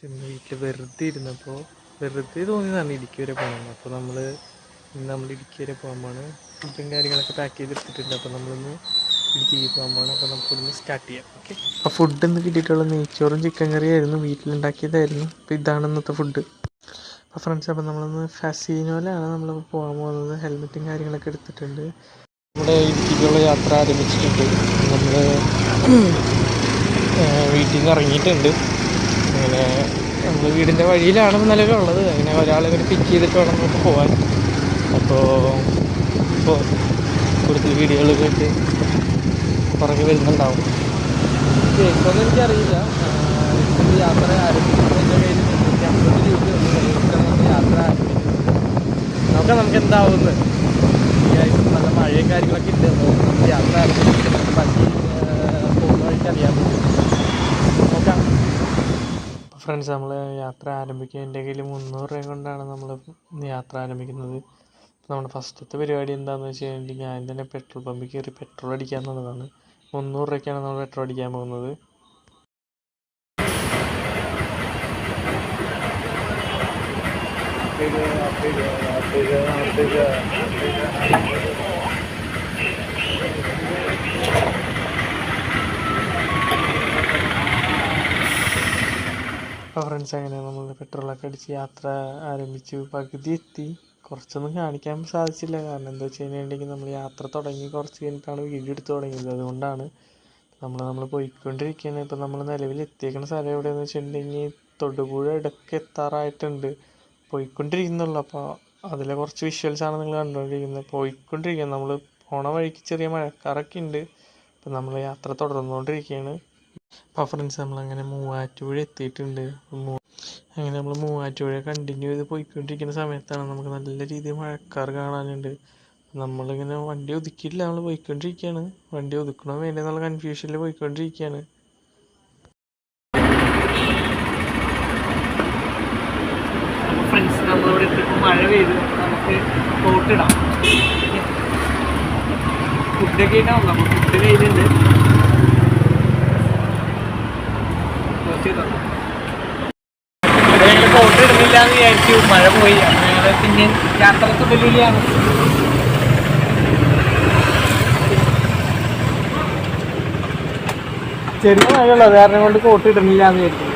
ഇന്ന് വീട്ടിൽ വെറുതെ ഇരുന്നപ്പോൾ വെറുതെ തോന്നിയതാണ് ഇടുക്കി വരെ പോകണമെന്ന്. അപ്പോൾ നമ്മൾ ഇടുക്കി വരെ പോകാൻ പോവാണ്. ഫുഡും കാര്യങ്ങളൊക്കെ പാക്ക് ചെയ്തെടുത്തിട്ടുണ്ട്. അപ്പോൾ നമ്മളിന്ന് ഇടുക്കിക്ക് പോകാൻ പോവാണ്. അപ്പോൾ നമുക്കിവിടുന്ന് സ്റ്റാർട്ട് ചെയ്യാം. ഓക്കെ. അപ്പോൾ ഫുഡ് ഇന്ന് കിട്ടിയിട്ടുള്ള നെയ്ച്ചോറും ചിക്കൻ കറിയായിരുന്നു, വീട്ടിലുണ്ടാക്കിയതായിരുന്നു. അപ്പോൾ ഇതാണ് ഇന്നത്തെ ഫുഡ്. അപ്പോൾ ഫ്രണ്ട്സ്, അപ്പോൾ നമ്മളിന്ന് ഫസീനോയിലാണ് നമ്മൾ പോകാൻ പോകുന്നത്. ഹെൽമെറ്റും കാര്യങ്ങളൊക്കെ എടുത്തിട്ടുണ്ട്. നമ്മുടെ ഇടുക്കിക്കുള്ള യാത്ര ആരംഭിച്ചിട്ടുണ്ട്. നമ്മൾ വീട്ടിൽ നിന്ന് ഇറങ്ങിയിട്ടുണ്ട്. അങ്ങനെ നമ്മൾ വീടിൻ്റെ വഴിയിലാണ് നിലവിലുള്ളത്. അങ്ങനെ ഒരാളെ ഇങ്ങനെ പിക്ക് ചെയ്തിട്ട് വേണം നമുക്ക് പോകാൻ. അപ്പോൾ കൂടുതൽ വീഡിയോകളൊക്കെ ഇട്ട് പുറകെ വരുന്നുണ്ടാവും. കേൾക്കുമെന്ന് എനിക്കറിയില്ല. യാത്ര ആരംഭിക്കുന്നതിൻ്റെ കയ്യിൽ 250 രൂപ യാത്ര ആരംഭിക്കുന്നത്. നമുക്ക് എന്താവുമെന്ന്. നല്ല മഴയും കാര്യങ്ങളൊക്കെ ഉണ്ട്. യാത്ര ആരംഭിക്കുന്നത് ബാക്കി പോകുന്ന വഴിക്ക് അറിയാൻ പറ്റും. നോക്കാം. ഫ്രണ്ട്സ്, നമ്മൾ യാത്ര ആരംഭിക്കുക. എൻ്റെ കയ്യിൽ 300 രൂപ കൊണ്ടാണ് നമ്മൾ യാത്ര ആരംഭിക്കുന്നത്. നമ്മുടെ ഫസ്റ്റത്തെ പരിപാടി എന്താണെന്ന് വെച്ച് കഴിഞ്ഞിട്ടുണ്ടെങ്കിൽ ഞാൻ തന്നെ പെട്രോൾ പമ്പിൽ കയറി പെട്രോൾ അടിക്കുക എന്നുള്ളതാണ്. 300 രൂപയ്ക്കാണ് നമ്മൾ പെട്രോൾ അടിക്കാൻ പോകുന്നത്. അപ്പോൾ ഫ്രണ്ട്സ്, അങ്ങനെ നമ്മൾ പെട്രോളൊക്കെ അടിച്ച് യാത്ര ആരംഭിച്ചു. പകുതി എത്തി. കുറച്ചൊന്നും കാണിക്കാൻ സാധിച്ചില്ല. കാരണം എന്താ വെച്ച് കഴിഞ്ഞിട്ടുണ്ടെങ്കിൽ നമ്മൾ യാത്ര തുടങ്ങി കുറച്ച് കഴിഞ്ഞിട്ടാണ് വീഡിയോ എടുത്ത് തുടങ്ങിയത്. അതുകൊണ്ടാണ് നമ്മൾ പോയിക്കൊണ്ടിരിക്കുകയാണ്. ഇപ്പം നമ്മൾ നിലവിൽ എത്തിയേക്കുന്ന സ്ഥലം എവിടെയെന്ന് വെച്ചിട്ടുണ്ടെങ്കിൽ തൊടുപുഴ ഇടയ്ക്ക് എത്താറായിട്ടുണ്ട്. പോയിക്കൊണ്ടിരിക്കുന്നുള്ളൂ. അപ്പോൾ അതിലെ കുറച്ച് വിഷ്വൽസാണ് നിങ്ങൾ കണ്ടുകൊണ്ടിരിക്കുന്നത്. പോയിക്കൊണ്ടിരിക്കുകയാണ്. നമ്മൾ പോണ വഴിക്ക് ചെറിയ മഴക്കാറൊക്കെ ഉണ്ട്. അപ്പം നമ്മൾ യാത്ര തുടർന്നുകൊണ്ടിരിക്കുകയാണ്. അപ്പോൾ ഫ്രണ്ട്സ്, നമ്മളങ്ങനെ മൂവാറ്റുപുഴ എത്തിയിട്ടുണ്ട്. അങ്ങനെ നമ്മൾ മൂവാറ്റുപുഴ കണ്ടിന്യൂ ചെയ്ത് പോയിക്കൊണ്ടിരിക്കുന്ന സമയത്താണ് നമുക്ക് നല്ല രീതിയിൽ മഴക്കാർ കാണാനുണ്ട്. നമ്മളിങ്ങനെ വണ്ടി ഒതുക്കിയിട്ടില്ല, നമ്മൾ പോയിക്കൊണ്ടിരിക്കുകയാണ്. വണ്ടി ഒതുക്കണോ വേണ്ടേ എന്നുള്ള കൺഫ്യൂഷനിൽ പോയിക്കൊണ്ടിരിക്കുകയാണ്. ഫ്രണ്ട്സ്, നമ്മളിവിടെ എത്തിയപ്പോൾ മഴ പെയ്ത് നമുക്ക് കോട്ടിടാം. ഫുഡൊക്കെ ആയിട്ടാണ് നമ്മൾ ഫുഡ് കഴിഞ്ഞിട്ടുണ്ട്. ഞങ്ങൾ കോട്ട് ഇടുന്നില്ല എന്ന് വിചാരിച്ചു. മഴ പോയി. ഞങ്ങൾ പിന്നെ യാത്ര തുടരുകയാണ്. ചെറിയ മഴയുള്ളത് കാരണം കൊണ്ട് കോട്ട് ഇടുന്നില്ല എന്ന് വിചാരിച്ചു.